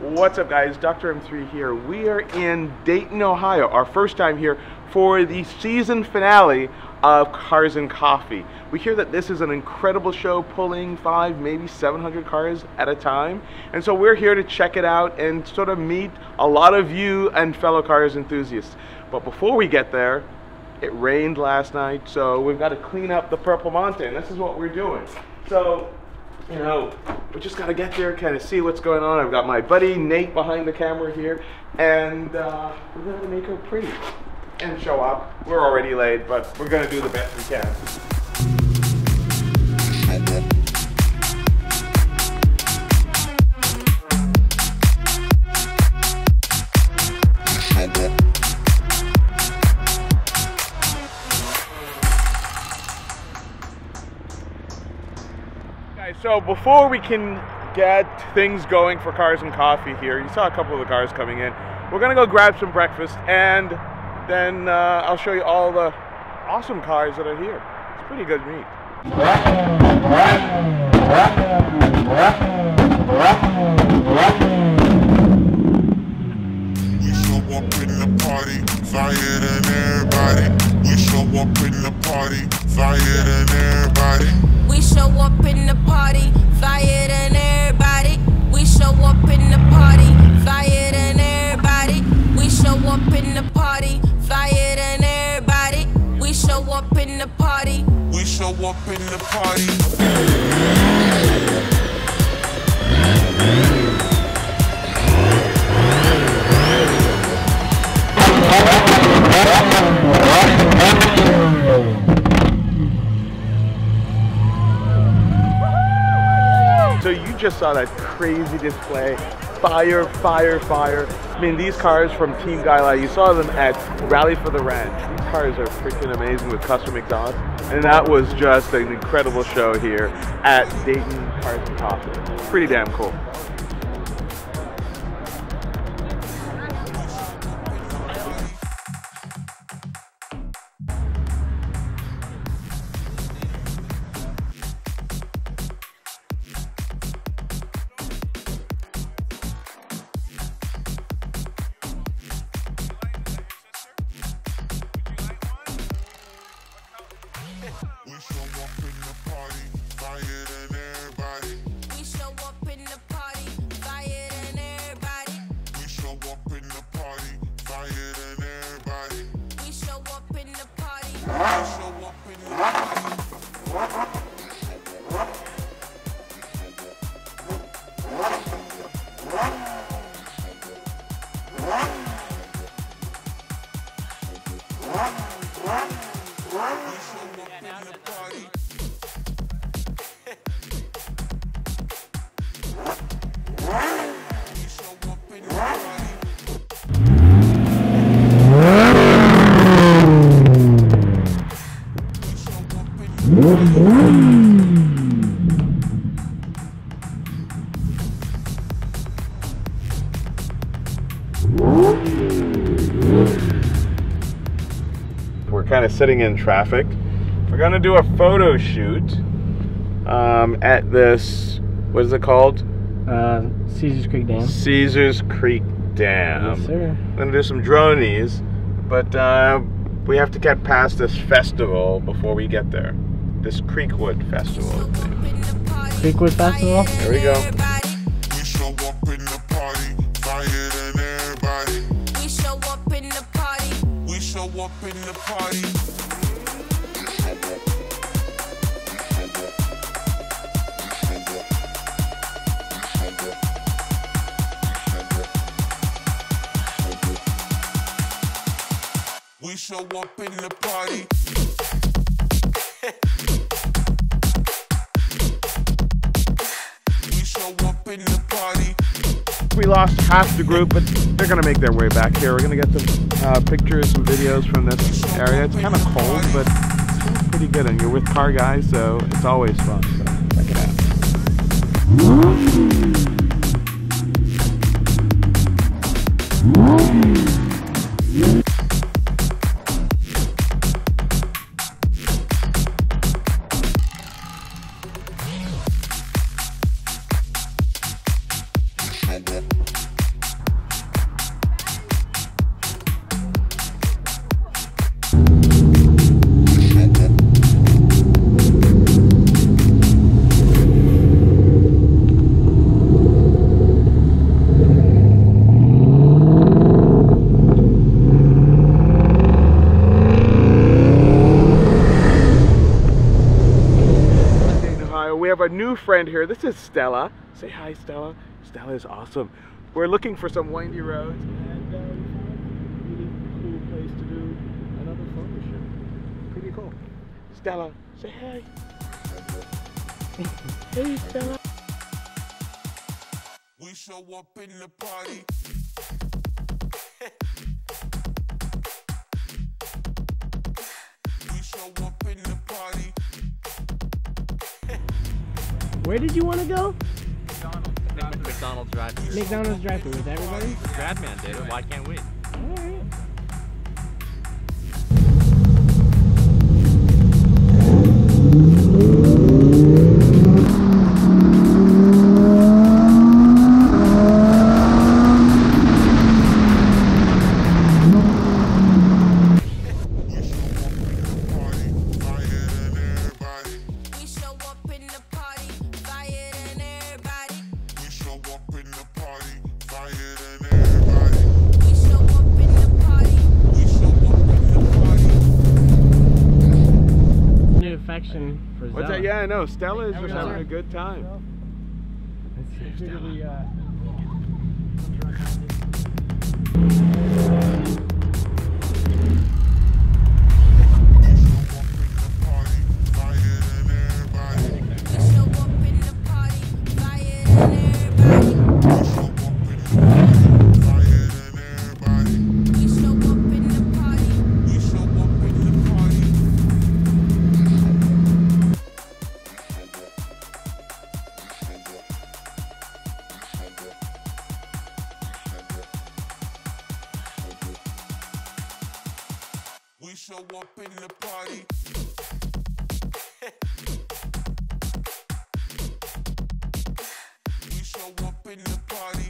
What's up guys, Dr. M3 here. We are in Dayton, Ohio, our first time here for the season finale of Cars and Coffee. We hear that this is an incredible show, pulling 500, maybe 700 cars at a time. And so we're here to check it out and sort of meet a lot of you and fellow cars enthusiasts. But before we get there, it rained last night, so we've got to clean up the Purple Mountain. This is what we're doing. So, you know, we just gotta get there, kind of see what's going on. I've got my buddy Nate behind the camera here, and we're gonna make her pretty and show up. We're already late, but we're gonna do the best we can. So before we can get things going for Cars and Coffee here, you saw a couple of the cars coming in. We're gonna go grab some breakfast, and then I'll show you all the awesome cars that are here. It's pretty good meat. We show up in the party, flyer than everybody. We show up in the party, flyer than everybody. We show up in the party, flyer than everybody. We show up in the party, flyer than everybody. We show up in the party, flyer than everybody. We show up in the party. We show up in the party. So you just saw that crazy display. Fire, fire, fire. I mean, these cars from Team Guy, you saw them at Rally for the Ranch. These cars are freaking amazing with custom exhaust. And that was just an incredible show here at Dayton Cars and Coffee. Pretty damn cool. We show up in the party, flyer than everybody. We show up in the party, flyer than everybody. We show up in the party, flyer than everybody. We show up in the party. We show up in the party. We're kind of sitting in traffic. We're gonna do a photo shoot at this, what is it called? Caesars Creek Dam. Caesars Creek Dam. Yes, sir. I'm gonna do some dronies, but we have to get past this festival before we get there. This Creekwood Festival. Creekwood Festival? There we go. We show up in the party, flyer than everybody. We show up in the party. We show up in the party. We show up in the party. We show up in the party. We lost half the group, but they're gonna make their way back here. We're gonna get some pictures, some videos from this area. It's kind of cold, but it's pretty good. And you're with car guys, so it's always fun. So check it out. a new friend here. This is Stella. Say hi, Stella. Stella is awesome. We're looking for some windy roads, and we found a really cool place to do another photo shoot. Pretty cool. Stella, say hi. Hey, Stella. We show up in the party. We show up in the party. Where did you want to go? McDonald's drive-thru. McDonald's drive-thru with everybody? Stradman did it. Why can't we? Alright. We show up in the party, flyer than everybody. We show up in the party, flyer than everybody. We show up in the party. We show up in the party. New affection for Zella. What's that? Yeah, I know. Stella is How just we having doing? a good time. We show up in the party, flyer than everybody. We show up in the party. We show up in the party. We show up in the party. We show up in the party.